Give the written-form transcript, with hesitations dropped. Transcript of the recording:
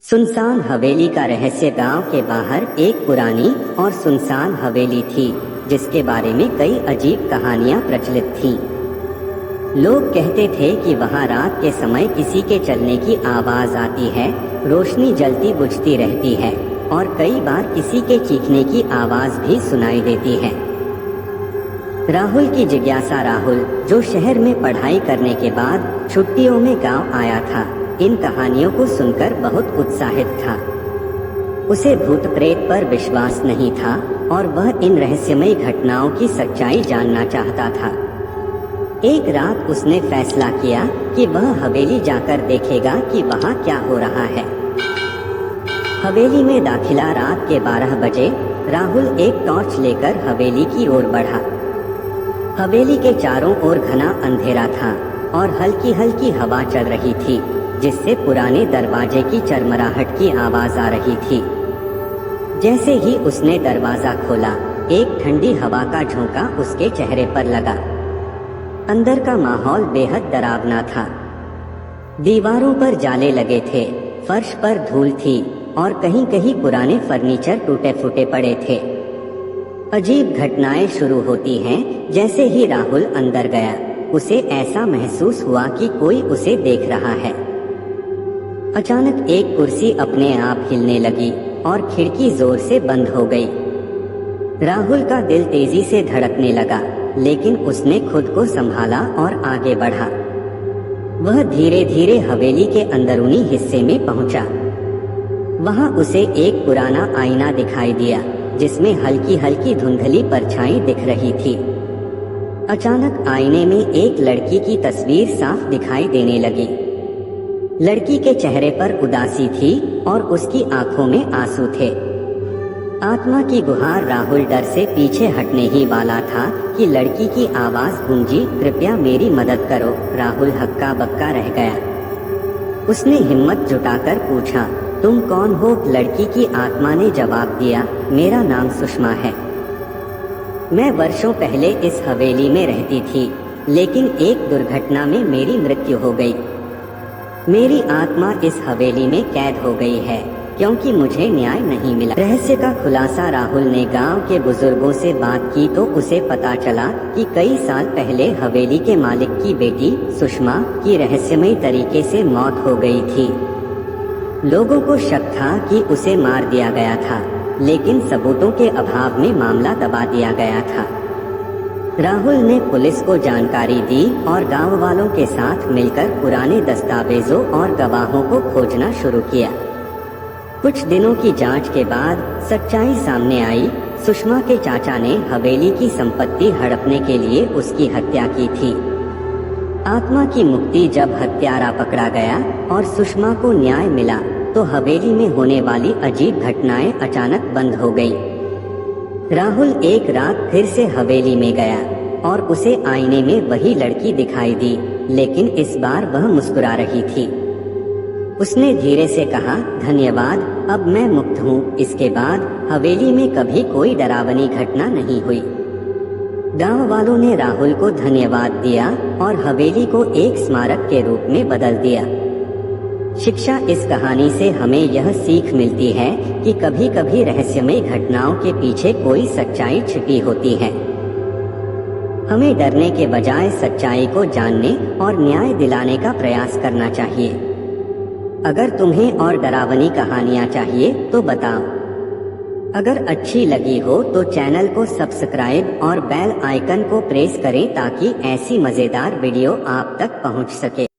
सुनसान हवेली का रहस्य। गांव के बाहर एक पुरानी और सुनसान हवेली थी जिसके बारे में कई अजीब कहानियां प्रचलित थीं। लोग कहते थे कि वहां रात के समय किसी के चलने की आवाज आती है, रोशनी जलती बुझती रहती है और कई बार किसी के चीखने की आवाज भी सुनाई देती है। राहुल की जिज्ञासा। राहुल, जो शहर में पढ़ाई करने के बाद छुट्टियों में गांव आया था, इन कहानियों को सुनकर बहुत उत्साहित था। उसे भूत प्रेत पर विश्वास नहीं था और वह इन रहस्यमयी घटनाओं की सच्चाई जानना चाहता था। एक रात उसने फैसला किया कि वह हवेली जाकर देखेगा कि वहां क्या हो रहा है। हवेली में दाखिला। रात के 12 बजे राहुल एक टॉर्च लेकर हवेली की ओर बढ़ा। हवेली के चारों ओर घना अंधेरा था और हल्की हल्की हवा चल रही थी जिससे पुराने दरवाजे की चरमराहट की आवाज आ रही थी। जैसे ही उसने दरवाजा खोला, एक ठंडी हवा का झोंका उसके चेहरे पर लगा। अंदर का माहौल बेहद डरावना था। दीवारों पर जाले लगे थे, फर्श पर धूल थी और कहीं कहीं पुराने फर्नीचर टूटे फूटे पड़े थे। अजीब घटनाएं शुरू होती हैं। जैसे ही राहुल अंदर गया, उसे ऐसा महसूस हुआ कि कोई उसे देख रहा है। अचानक एक कुर्सी अपने आप हिलने लगी और खिड़की जोर से बंद हो गई। राहुल का दिल तेजी से धड़कने लगा, लेकिन उसने खुद को संभाला और आगे बढ़ा। वह धीरे धीरे हवेली के अंदरूनी हिस्से में पहुंचा। वहां उसे एक पुराना आईना दिखाई दिया जिसमें हल्की हल्की धुंधली परछाई दिख रही थी। अचानक आईने में एक लड़की की तस्वीर साफ दिखाई देने लगी। लड़की के चेहरे पर उदासी थी और उसकी आंखों में आंसू थे। आत्मा की गुहार। राहुल डर से पीछे हटने ही वाला था कि लड़की की आवाज गूंजी, कृपया मेरी मदद करो। राहुल हक्का बक्का रह गया। उसने हिम्मत जुटाकर पूछा, तुम कौन हो? लड़की की आत्मा ने जवाब दिया, मेरा नाम सुषमा है। मैं वर्षों पहले इस हवेली में रहती थी, लेकिन एक दुर्घटना में मेरी मृत्यु हो गई। मेरी आत्मा इस हवेली में कैद हो गई है क्योंकि मुझे न्याय नहीं मिला। रहस्य का खुलासा। राहुल ने गांव के बुजुर्गों से बात की तो उसे पता चला कि कई साल पहले हवेली के मालिक की बेटी सुषमा की रहस्यमयी तरीके से मौत हो गई थी। लोगों को शक था कि उसे मार दिया गया था, लेकिन सबूतों के अभाव में मामला दबा दिया गया था। राहुल ने पुलिस को जानकारी दी और गांव वालों के साथ मिलकर पुराने दस्तावेजों और गवाहों को खोजना शुरू किया। कुछ दिनों की जांच के बाद सच्चाई सामने आई। सुषमा के चाचा ने हवेली की संपत्ति हड़पने के लिए उसकी हत्या की थी। आत्मा की मुक्ति। जब हत्यारा पकड़ा गया और सुषमा को न्याय मिला तो हवेली में होने वाली अजीब घटनाएं अचानक बंद हो गई। राहुल एक रात फिर से हवेली में गया और उसे आईने में वही लड़की दिखाई दी, लेकिन इस बार वह मुस्कुरा रही थी। उसने धीरे से कहा, धन्यवाद, अब मैं मुक्त हूँ। इसके बाद हवेली में कभी कोई डरावनी घटना नहीं हुई। गांव वालों ने राहुल को धन्यवाद दिया और हवेली को एक स्मारक के रूप में बदल दिया। शिक्षा। इस कहानी से हमें यह सीख मिलती है कि कभी कभी रहस्यमय घटनाओं के पीछे कोई सच्चाई छिपी होती है। हमें डरने के बजाय सच्चाई को जानने और न्याय दिलाने का प्रयास करना चाहिए। अगर तुम्हें और डरावनी कहानियां चाहिए तो बताओ। अगर अच्छी लगी हो तो चैनल को सब्सक्राइब और बेल आइकन को प्रेस करें ताकि ऐसी मजेदार वीडियो आप तक पहुंच सके।